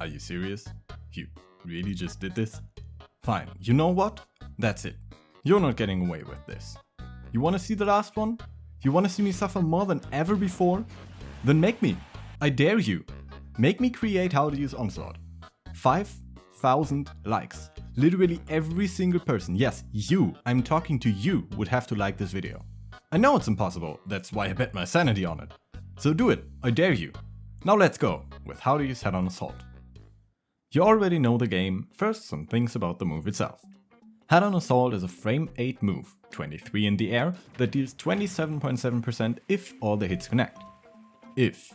Are you serious? You really just did this? Fine, you know what? That's it. You're not getting away with this. You wanna see the last one? You wanna see me suffer more than ever before? Then make me. I dare you. Make me create how to use Onslaught. 5,000 likes. Literally every single person, yes, you, I'm talking to you, would have to like this video. I know it's impossible, that's why I bet my sanity on it. So do it, I dare you. Now let's go with how to use Head-on Assault. You already know the game, first some things about the move itself. Head-on Assault is a frame 8 move, 23 in the air, that deals 27.7% if all the hits connect. If.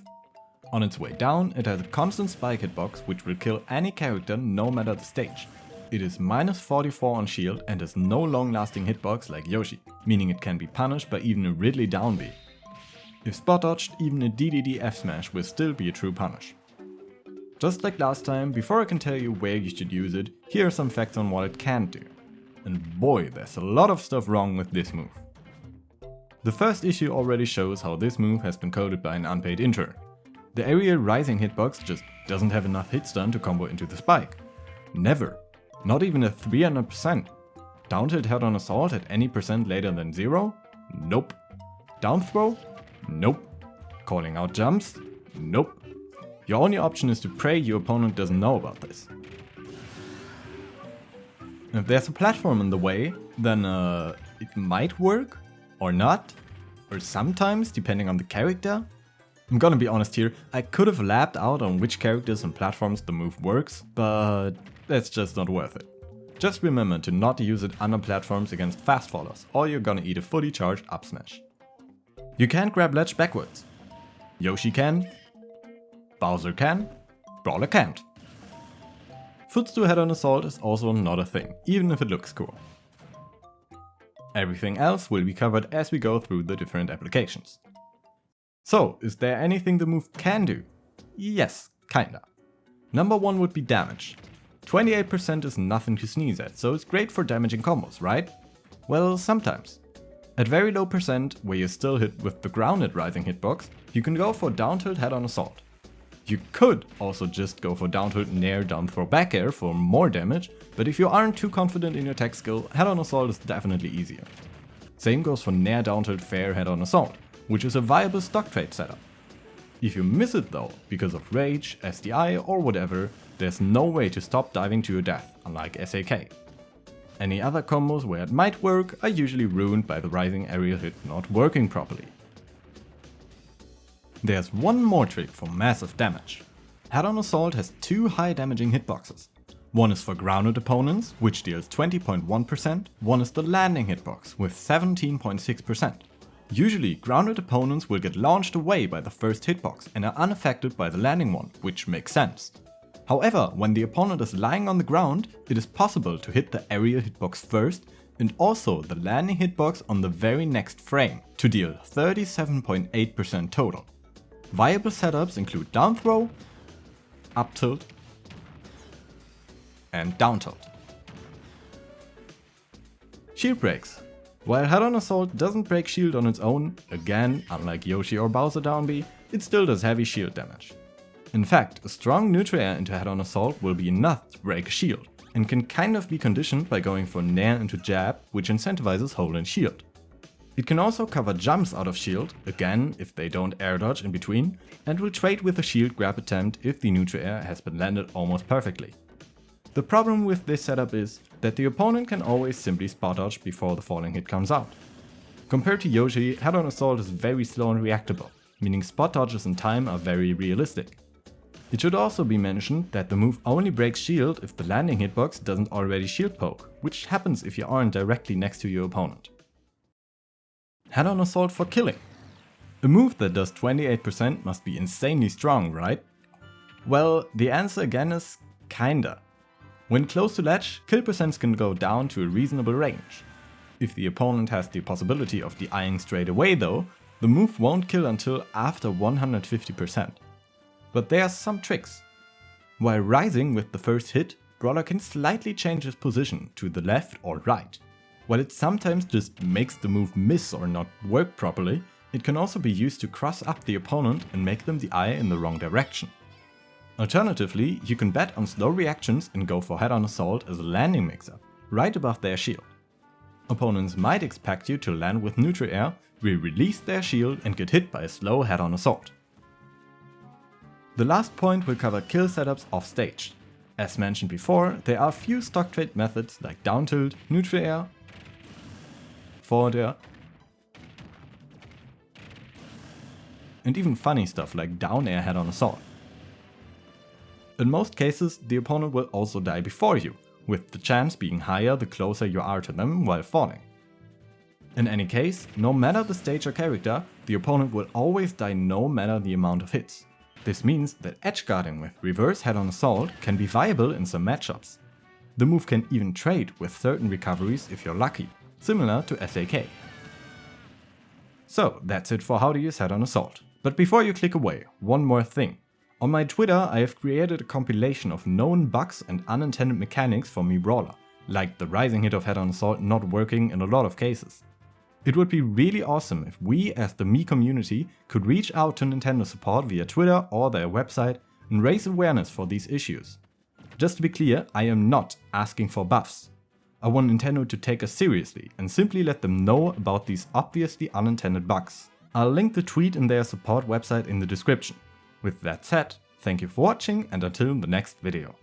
On its way down, it has a constant spike hitbox which will kill any character no matter the stage. It is -44 on shield and has no long-lasting hitbox like Yoshi, meaning it can be punished by even a Ridley down B. If spot dodged, even a DDD F smash will still be a true punish. Just like last time, before I can tell you where you should use it, here are some facts on what it can do. And boy, there's a lot of stuff wrong with this move. The first issue already shows how this move has been coded by an unpaid intern. The aerial rising hitbox just doesn't have enough hit stun to combo into the spike. Never. Not even a 300%. Down tilt Head-on Assault at any percent later than 0? Nope. Down throw? Nope. Calling out jumps? Nope. Your only option is to pray your opponent doesn't know about this. If there's a platform in the way, then it might work, or not, or sometimes depending on the character. I'm gonna be honest here, I could have lapped out on which characters and platforms the move works, but that's just not worth it. Just remember to not use it under platforms against fast fallers, or you're gonna eat a fully charged up smash. You can't grab ledge backwards. Yoshi can, Bowser can, Brawler can't. Footstool Head-on Assault is also not a thing, even if it looks cool. Everything else will be covered as we go through the different applications. So, is there anything the move can do? Yes, kinda. Number 1 would be damage. 28% is nothing to sneeze at, so it's great for damaging combos, right? Well, sometimes. At very low percent, where you're still hit with the grounded rising hitbox, you can go for down tilt Head-on Assault. You could also just go for down tilt nair down throw back air for more damage, but if you aren't too confident in your tech skill, Head-on Assault is definitely easier. Same goes for nair down tilt fair Head-on Assault, which is a viable stock trade setup. If you miss it though, because of rage, SDI or whatever, there's no way to stop diving to your death, unlike SAK. Any other combos where it might work are usually ruined by the rising aerial hit not working properly. There's one more trick for massive damage. Head-on Assault has 2 high damaging hitboxes. One is for grounded opponents, which deals 20.1%, one is the landing hitbox with 17.6%. Usually, grounded opponents will get launched away by the first hitbox and are unaffected by the landing one, which makes sense. However, when the opponent is lying on the ground, it is possible to hit the aerial hitbox first and also the landing hitbox on the very next frame to deal 37.8% total. Viable setups include down throw, up tilt, and down tilt. Shieldbreaks. While Head-on Assault doesn't break shield on its own, again, unlike Yoshi or Bowser down B, it still does heavy shield damage. In fact, a strong neutral air into Head-on Assault will be enough to break a shield, and can kind of be conditioned by going for nair into jab, which incentivizes hold and shield. It can also cover jumps out of shield, again if they don't air dodge in between, and will trade with a shield grab attempt if the neutral air has been landed almost perfectly. The problem with this setup is that the opponent can always simply spot dodge before the falling hit comes out. Compared to Yoshi, Head-on Assault is very slow and reactable, meaning spot dodges in time are very realistic. It should also be mentioned that the move only breaks shield if the landing hitbox doesn't already shield poke, which happens if you aren't directly next to your opponent. Head-on Assault for killing. A move that does 28% must be insanely strong, right? Well, the answer again is kinda. When close to ledge, kill percents can go down to a reasonable range. If the opponent has the possibility of DIing straight away though, the move won't kill until after 150%. But there are some tricks. While rising with the first hit, Brawler can slightly change his position to the left or right. While it sometimes just makes the move miss or not work properly, it can also be used to cross up the opponent and make them DI in the wrong direction. Alternatively, you can bet on slow reactions and go for head-on assault as a landing mix-up, right above their shield. Opponents might expect you to land with neutral air, release their shield and get hit by a slow head-on assault. The last point will cover kill setups off stage. As mentioned before, there are a few stock trade methods like down tilt, neutral air, forward air, and even funny stuff like down air head-on assault. In most cases, the opponent will also die before you, with the chance being higher the closer you are to them while falling. In any case, no matter the stage or character, the opponent will always die no matter the amount of hits. This means that edgeguarding with reverse head-on assault can be viable in some matchups. The move can even trade with certain recoveries if you're lucky, similar to SAK. So that's it for how to use head-on assault. But before you click away, one more thing. On my Twitter I have created a compilation of known bugs and unintended mechanics for Mii Brawler, like the rising hit of head-on assault not working in a lot of cases. It would be really awesome if we as the Mii community could reach out to Nintendo support via Twitter or their website and raise awareness for these issues. Just to be clear, I am not asking for buffs. I want Nintendo to take us seriously and simply let them know about these obviously unintended bugs. I'll link the tweet in their support website in the description. With that said, thank you for watching and until the next video.